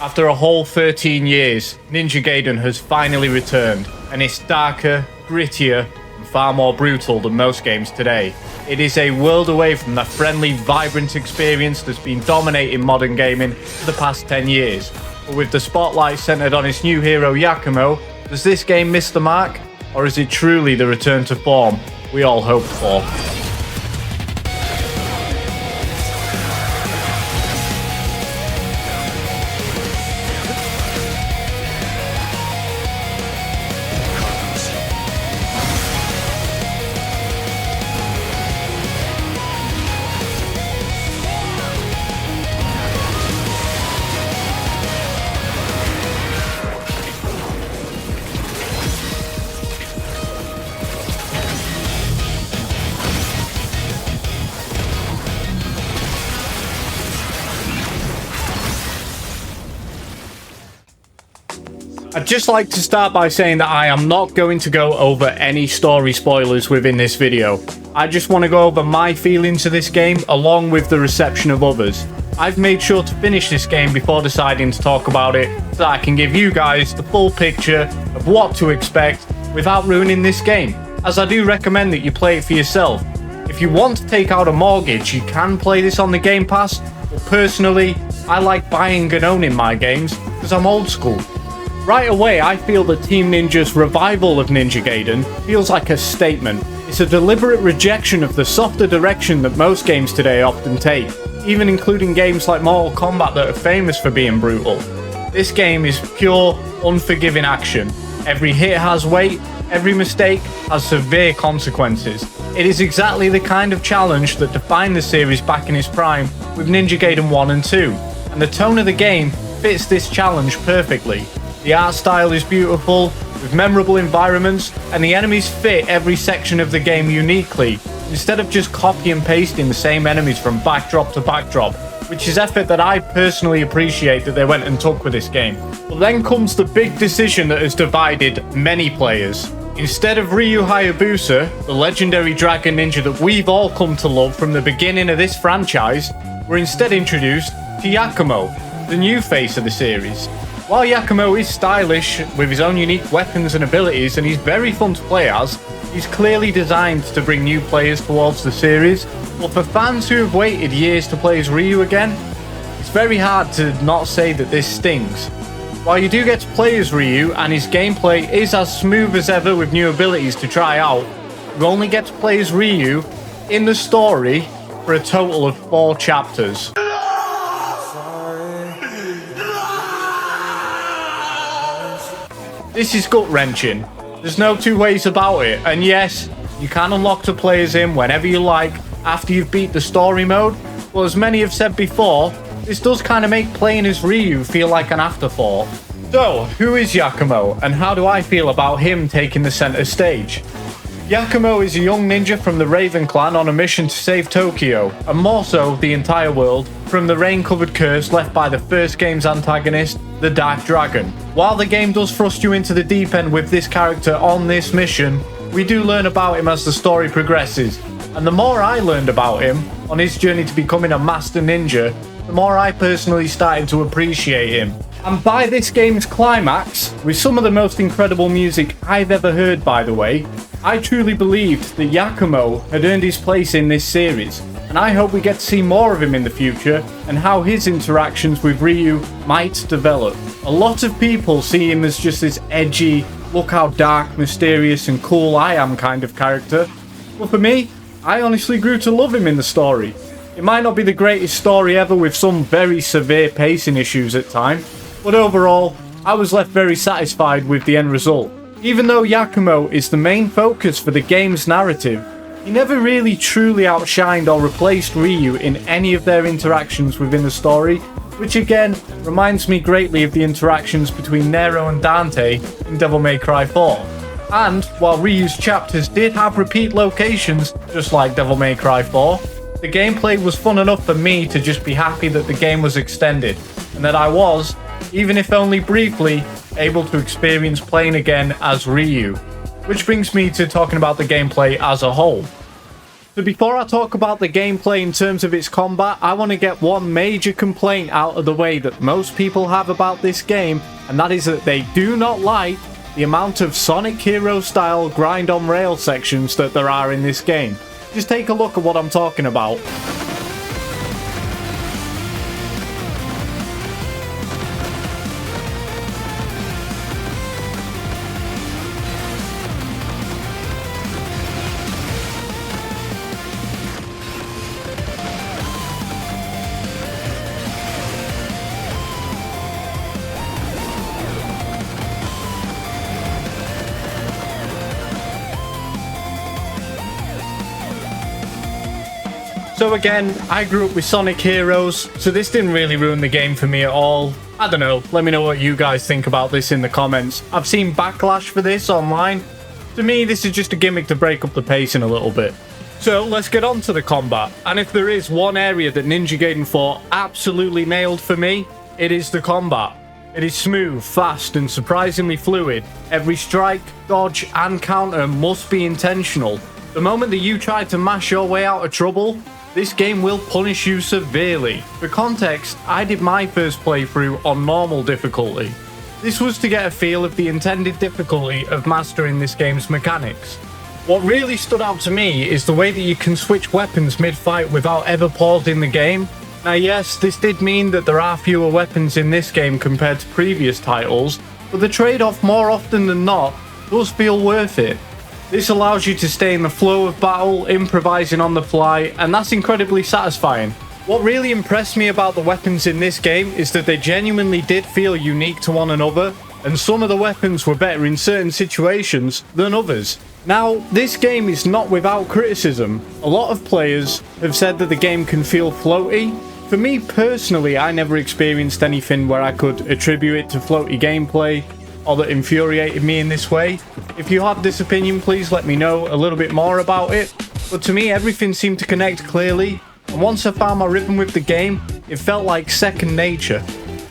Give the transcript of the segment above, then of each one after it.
After a whole 13 years, Ninja Gaiden has finally returned, and it's darker, grittier, and far more brutal than most games today. It is a world away from the friendly, vibrant experience that's been dominating modern gaming for the past 10 years. But with the spotlight centered on its new hero Yakumo, does this game miss the mark? Or is it truly the return to form we all hoped for? I'd just like to start by saying that I am not going to go over any story spoilers within this video. I just want to go over my feelings of this game along with the reception of others. I've made sure to finish this game before deciding to talk about it so that I can give you guys the full picture of what to expect without ruining this game, as I do recommend that you play it for yourself. If you want to take out a mortgage, you can play this on the Game Pass, but personally, I like buying and owning my games because I'm old school. Right away, I feel that Team Ninja's revival of Ninja Gaiden feels like a statement. It's a deliberate rejection of the softer direction that most games today often take, even including games like Mortal Kombat that are famous for being brutal. This game is pure, unforgiving action. Every hit has weight, every mistake has severe consequences. It is exactly the kind of challenge that defined the series back in its prime with Ninja Gaiden 1 and 2, and the tone of the game fits this challenge perfectly. The art style is beautiful, with memorable environments, and the enemies fit every section of the game uniquely, instead of just copy and pasting the same enemies from backdrop to backdrop, which is effort that I personally appreciate that they went and took with this game. But then comes the big decision that has divided many players. Instead of Ryu Hayabusa, the legendary dragon ninja that we've all come to love from the beginning of this franchise, we're instead introduced to Yakumo, the new face of the series. While Yakumo is stylish with his own unique weapons and abilities, and he's very fun to play as, he's clearly designed to bring new players towards the series. But for fans who have waited years to play as Ryu again, it's very hard to not say that this stings. While you do get to play as Ryu, and his gameplay is as smooth as ever with new abilities to try out, you only get to play as Ryu in the story for a total of 4 chapters. This is gut-wrenching. There's no two ways about it, and yes, you can unlock to play as him whenever you like after you've beat the story mode, but as many have said before, this does kind of make playing as Ryu feel like an afterthought. So, who is Yakumo, and how do I feel about him taking the center stage? Yakumo is a young ninja from the Raven clan on a mission to save Tokyo, and more so, the entire world, from the rain-covered curse left by the first game's antagonist, the Dark Dragon. While the game does thrust you into the deep end with this character on this mission, we do learn about him as the story progresses, and the more I learned about him on his journey to becoming a master ninja, the more I personally started to appreciate him. And by this game's climax, with some of the most incredible music I've ever heard by the way, I truly believed that Yakumo had earned his place in this series, and I hope we get to see more of him in the future and how his interactions with Ryu might develop. A lot of people see him as just this edgy, look how dark, mysterious and cool I am kind of character, but for me, I honestly grew to love him in the story. It might not be the greatest story ever with some very severe pacing issues at times, but overall, I was left very satisfied with the end result. Even though Yakumo is the main focus for the game's narrative, he never really truly outshined or replaced Ryu in any of their interactions within the story, which again reminds me greatly of the interactions between Nero and Dante in Devil May Cry 4. And while Ryu's chapters did have repeat locations, just like Devil May Cry 4, the gameplay was fun enough for me to just be happy that the game was extended, and that I was, even if only briefly, able to experience playing again as Ryu. Which brings me to talking about the gameplay as a whole. So before I talk about the gameplay in terms of its combat, I want to get one major complaint out of the way that most people have about this game, and that is that they do not like the amount of Sonic Heroes style grind on rail sections that there are in this game. Just take a look at what I'm talking about. So again, I grew up with Sonic Heroes, so this didn't really ruin the game for me at all. I don't know, let me know what you guys think about this in the comments. I've seen backlash for this online. To me, this is just a gimmick to break up the pacing a little bit. So let's get on to the combat. And if there is one area that Ninja Gaiden 4 absolutely nailed for me, it is the combat. It is smooth, fast, and surprisingly fluid. Every strike, dodge, and counter must be intentional. The moment that you try to mash your way out of trouble, this game will punish you severely. For context, I did my first playthrough on normal difficulty. This was to get a feel of the intended difficulty of mastering this game's mechanics. What really stood out to me is the way that you can switch weapons mid-fight without ever pausing the game. Now yes, this did mean that there are fewer weapons in this game compared to previous titles, but the trade-off more often than not does feel worth it. This allows you to stay in the flow of battle, improvising on the fly, and that's incredibly satisfying. What really impressed me about the weapons in this game is that they genuinely did feel unique to one another, and some of the weapons were better in certain situations than others. Now, this game is not without criticism. A lot of players have said that the game can feel floaty. For me personally, I never experienced anything where I could attribute it to floaty gameplay or that infuriated me in this way. If you have this opinion, please let me know a little bit more about it. But to me, everything seemed to connect clearly, and once I found my rhythm with the game, it felt like second nature.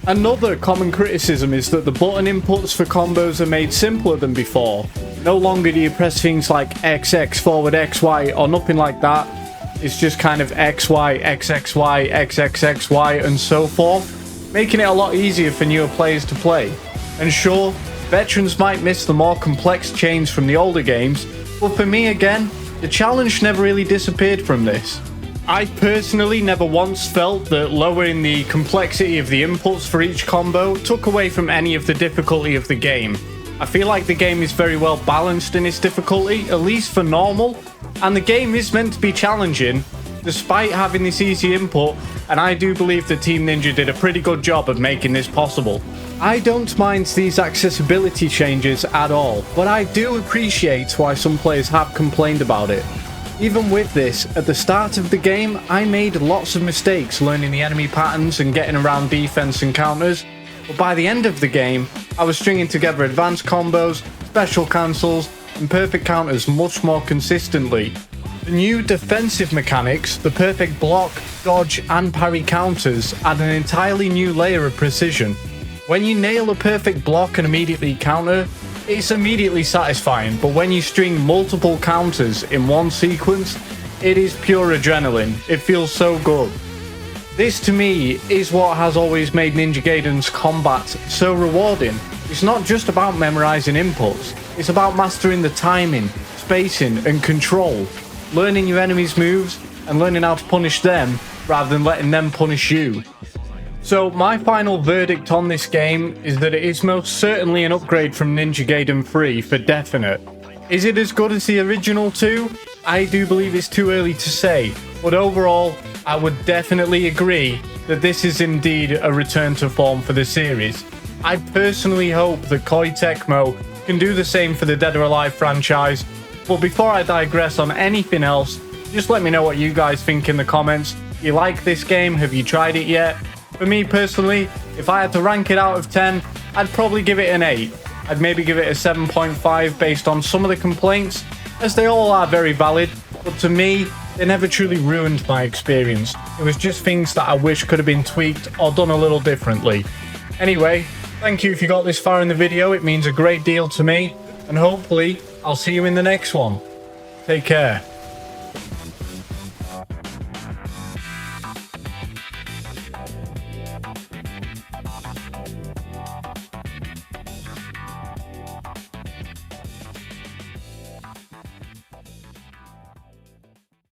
Another common criticism is that the button inputs for combos are made simpler than before. No longer do you press things like XX, forward XY, or nothing like that. It's just kind of XY, XXY, XXXY, and so forth, making it a lot easier for newer players to play. And sure, veterans might miss the more complex chains from the older games, but for me again, the challenge never really disappeared from this. I personally never once felt that lowering the complexity of the inputs for each combo took away from any of the difficulty of the game. I feel like the game is very well balanced in its difficulty, at least for normal, and the game is meant to be challenging, despite having this easy input, and I do believe that Team Ninja did a pretty good job of making this possible. I don't mind these accessibility changes at all, but I do appreciate why some players have complained about it. Even with this, at the start of the game, I made lots of mistakes learning the enemy patterns and getting around defense and counters, but by the end of the game, I was stringing together advanced combos, special cancels, and perfect counters much more consistently. The new defensive mechanics, the perfect block, dodge, and parry counters add an entirely new layer of precision. When you nail a perfect block and immediately counter, it's immediately satisfying, but when you string multiple counters in one sequence, it is pure adrenaline. It feels so good. This to me is what has always made Ninja Gaiden's combat so rewarding. It's not just about memorizing inputs, it's about mastering the timing, spacing, and control, learning your enemy's moves and learning how to punish them rather than letting them punish you. So my final verdict on this game is that it is most certainly an upgrade from Ninja Gaiden 3 for definite. Is it as good as the original 2? I do believe it's too early to say, but overall I would definitely agree that this is indeed a return to form for the series. I personally hope that Koei Tecmo can do the same for the Dead or Alive franchise, but before I digress on anything else, just let me know what you guys think in the comments. Do you like this game? Have you tried it yet? For me personally, if I had to rank it out of 10, I'd probably give it an 8. I'd maybe give it a 7.5 based on some of the complaints, as they all are very valid, but to me, they never truly ruined my experience. It was just things that I wish could have been tweaked or done a little differently. Anyway, thank you if you got this far in the video, it means a great deal to me, and hopefully, I'll see you in the next one. Take care.